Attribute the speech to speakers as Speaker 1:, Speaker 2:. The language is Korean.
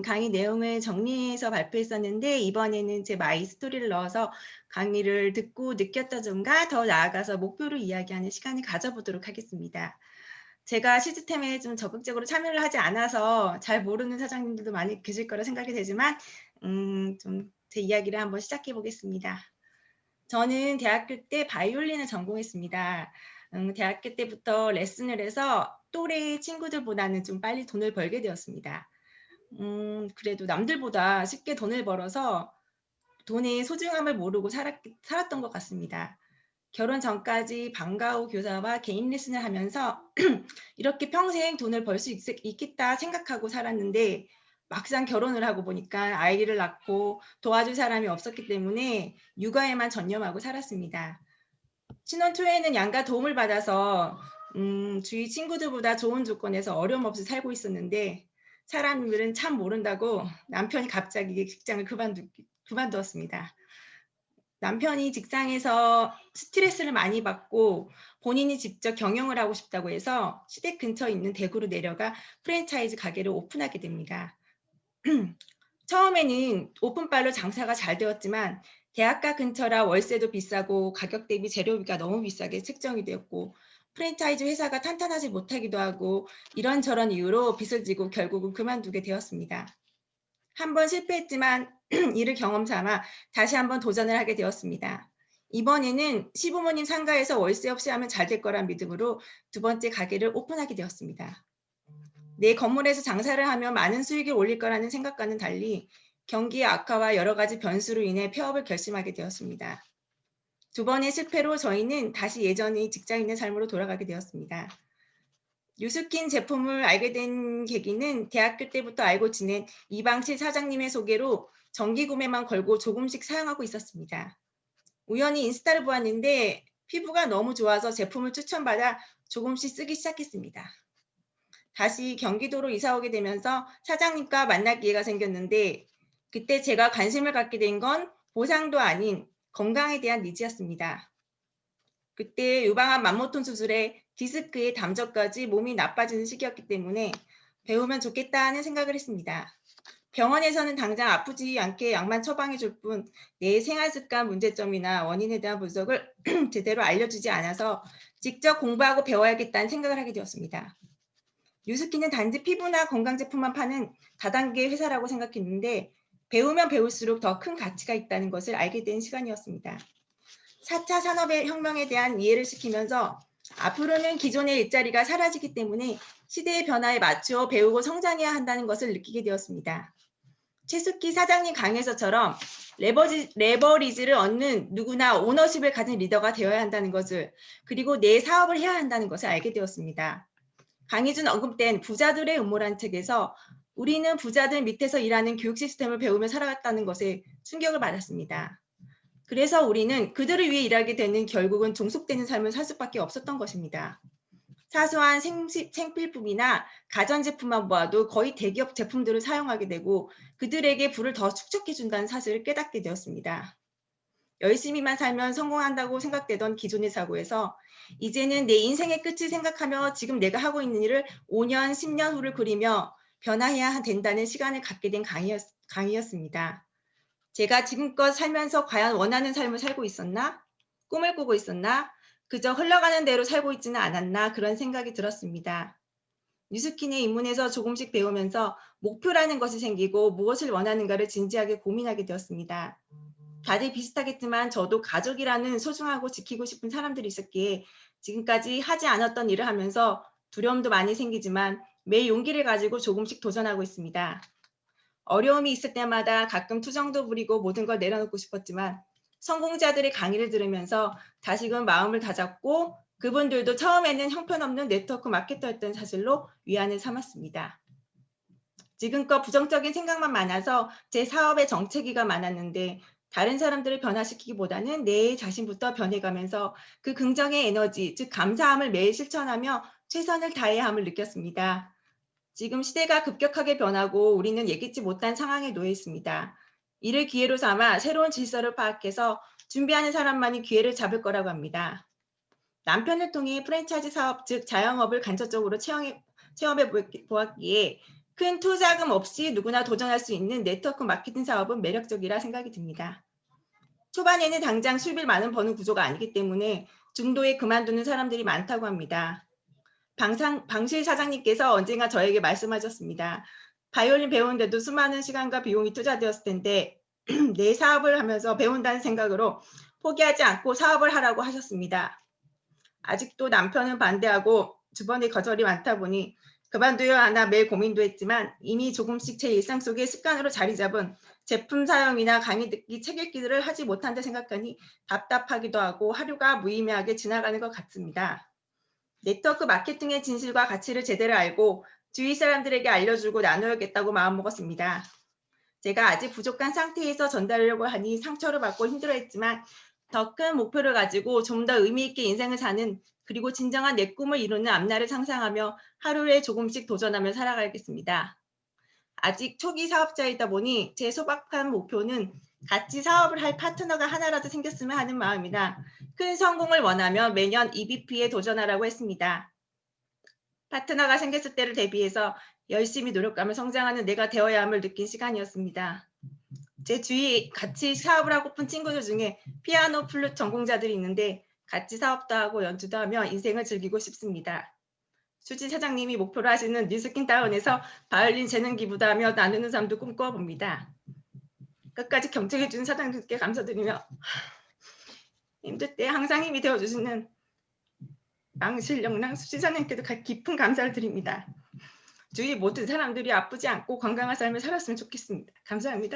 Speaker 1: 강의 내용을 정리해서 발표했었는데 이번에는 제 마이 스토리를 넣어서 강의를 듣고 느꼈던 점과 더 나아가서 목표를 이야기하는 시간을 가져보도록 하겠습니다. 제가 시스템에 좀 적극적으로 참여를 하지 않아서 잘 모르는 사장님들도 많이 계실 거라 생각이 되지만 좀 제 이야기를 한번 시작해 보겠습니다. 저는 대학교 때 바이올린을 전공했습니다. 대학교 때부터 레슨을 해서 또래 친구들보다는 좀 빨리 돈을 벌게 되었습니다. 그래도 남들보다 쉽게 돈을 벌어서 돈의 소중함을 모르고 살았던 것 같습니다. 결혼 전까지 방과 후 교사와 개인 레슨을 하면서 이렇게 평생 돈을 벌 수 있겠다 생각하고 살았는데 막상 결혼을 하고 보니까 아이를 낳고 도와줄 사람이 없었기 때문에 육아에만 전념하고 살았습니다. 신혼 초에는 양가 도움을 받아서 주위 친구들보다 좋은 조건에서 어려움 없이 살고 있었는데 사람들은 참 모른다고 남편이 갑자기 직장을 그만두었습니다. 남편이 직장에서 스트레스를 많이 받고 본인이 직접 경영을 하고 싶다고 해서 시댁 근처에 있는 대구로 내려가 프랜차이즈 가게를 오픈하게 됩니다. 처음에는 오픈빨로 장사가 잘 되었지만 대학가 근처라 월세도 비싸고 가격 대비 재료비가 너무 비싸게 책정이 되었고 프랜차이즈 회사가 탄탄하지 못하기도 하고 이런저런 이유로 빚을 지고 결국은 그만두게 되었습니다. 한번 실패했지만 이를 경험 삼아 다시 한번 도전을 하게 되었습니다. 이번에는 시부모님 상가에서 월세 없이 하면 잘 될 거란 믿음으로 두 번째 가게를 오픈하게 되었습니다. 내 건물에서 장사를 하면 많은 수익을 올릴 거라는 생각과는 달리 경기의 악화와 여러 가지 변수로 인해 폐업을 결심하게 되었습니다. 두 번의 실패로 저희는 다시 예전의 직장인의 삶으로 돌아가게 되었습니다. 뉴스킨 제품을 알게 된 계기는 대학교 때부터 알고 지낸 이방실 사장님의 소개로 정기 구매만 걸고 조금씩 사용하고 있었습니다. 우연히 인스타를 보았는데 피부가 너무 좋아서 제품을 추천받아 조금씩 쓰기 시작했습니다. 다시 경기도로 이사 오게 되면서 사장님과 만날 기회가 생겼는데 그때 제가 관심을 갖게 된 건 보상도 아닌 건강에 대한 니즈였습니다. 그때 유방암 만모통 수술에 디스크에 담저까지 몸이 나빠지는 시기였기 때문에 배우면 좋겠다 하는 생각을 했습니다. 병원에서는 당장 아프지 않게 약만 처방해 줄 뿐 내 생활습관 문제점이나 원인에 대한 분석을 제대로 알려주지 않아서 직접 공부하고 배워야겠다는 생각을 하게 되었습니다. 뉴스킨은 단지 피부나 건강제품만 파는 다단계 회사라고 생각했는데 배우면 배울수록 더 큰 가치가 있다는 것을 알게 된 시간이었습니다. 4차 산업혁명에 대한 이해를 시키면서 앞으로는 기존의 일자리가 사라지기 때문에 시대의 변화에 맞추어 배우고 성장해야 한다는 것을 느끼게 되었습니다. 최숙희 사장님 강의에서처럼 레버리지를 얻는 누구나 오너십을 가진 리더가 되어야 한다는 것을 그리고 내 사업을 해야 한다는 것을 알게 되었습니다. 강희준 언급된 부자들의 음모란 책에서 우리는 부자들 밑에서 일하는 교육 시스템을 배우며 살아갔다는 것에 충격을 받았습니다. 그래서 우리는 그들을 위해 일하게 되는 결국은 종속되는 삶을 살 수밖에 없었던 것입니다. 사소한 생필품이나 가전제품만 보아도 거의 대기업 제품들을 사용하게 되고 그들에게 부를 더 축적해준다는 사실을 깨닫게 되었습니다. 열심히만 살면 성공한다고 생각되던 기존의 사고에서 이제는 내 인생의 끝을 생각하며 지금 내가 하고 있는 일을 5년, 10년 후를 그리며 변화해야 된다는 시간을 갖게 된 강의였습니다. 제가 지금껏 살면서 과연 원하는 삶을 살고 있었나? 꿈을 꾸고 있었나? 그저 흘러가는 대로 살고 있지는 않았나? 그런 생각이 들었습니다. 뉴스킨의 입문에서 조금씩 배우면서 목표라는 것이 생기고 무엇을 원하는가를 진지하게 고민하게 되었습니다. 다들 비슷하겠지만 저도 가족이라는 소중하고 지키고 싶은 사람들이 있었기에 지금까지 하지 않았던 일을 하면서 두려움도 많이 생기지만 매일 용기를 가지고 조금씩 도전하고 있습니다. 어려움이 있을 때마다 가끔 투정도 부리고 모든 걸 내려놓고 싶었지만 성공자들의 강의를 들으면서 다시금 마음을 다잡고 그분들도 처음에는 형편없는 네트워크 마케터였던 사실로 위안을 삼았습니다. 지금껏 부정적인 생각만 많아서 제 사업에 정체기가 많았는데 다른 사람들을 변화시키기보다는 내 자신부터 변해가면서 그 긍정의 에너지, 즉 감사함을 매일 실천하며 최선을 다해야 함을 느꼈습니다. 지금 시대가 급격하게 변하고 우리는 예기치 못한 상황에 놓여 있습니다. 이를 기회로 삼아 새로운 질서를 파악해서 준비하는 사람만이 기회를 잡을 거라고 합니다. 남편을 통해 프랜차이즈 사업, 즉 자영업을 간접적으로 체험해 보았기에 큰 투자금 없이 누구나 도전할 수 있는 네트워크 마케팅 사업은 매력적이라 생각이 듭니다. 초반에는 당장 수입을 많은 버는 구조가 아니기 때문에 중도에 그만두는 사람들이 많다고 합니다. 방실 사장님께서 언젠가 저에게 말씀하셨습니다. 바이올린 배우는데도 수많은 시간과 비용이 투자되었을 텐데 내 사업을 하면서 배운다는 생각으로 포기하지 않고 사업을 하라고 하셨습니다. 아직도 남편은 반대하고 주변에 거절이 많다 보니 그만둬야 하나 매일 고민도 했지만 이미 조금씩 제 일상 속에 습관으로 자리 잡은 제품 사용이나 강의 듣기, 책 읽기를 하지 못한다 생각하니 답답하기도 하고 하루가 무의미하게 지나가는 것 같습니다. 네트워크 마케팅의 진실과 가치를 제대로 알고 주위 사람들에게 알려주고 나눠야겠다고 마음먹었습니다. 제가 아직 부족한 상태에서 전달하려고 하니 상처를 받고 힘들어했지만 더 큰 목표를 가지고 좀 더 의미 있게 인생을 사는 그리고 진정한 내 꿈을 이루는 앞날을 상상하며 하루에 조금씩 도전하며 살아가겠습니다. 아직 초기 사업자이다 보니 제 소박한 목표는 같이 사업을 할 파트너가 하나라도 생겼으면 하는 마음이나 큰 성공을 원하며 매년 EBP에 도전하라고 했습니다. 파트너가 생겼을 때를 대비해서 열심히 노력하며 성장하는 내가 되어야 함을 느낀 시간이었습니다. 제 주위 같이 사업을 하고픈 친구들 중에 피아노, 플룻 전공자들이 있는데 같이 사업도 하고 연주도 하며 인생을 즐기고 싶습니다. 수진 사장님이 목표로 하시는 뉴스킨 타운에서 바이올린 재능 기부도 하며 나누는 삶도 꿈꿔봅니다. 끝까지 경청해주는 사장님께 감사드리며 힘들 때 항상 힘이 되어주시는 망실 영랑 수진 사장님께도 깊은 감사를 드립니다. 주위 모든 사람들이 아프지 않고 건강한 삶을 살았으면 좋겠습니다. 감사합니다.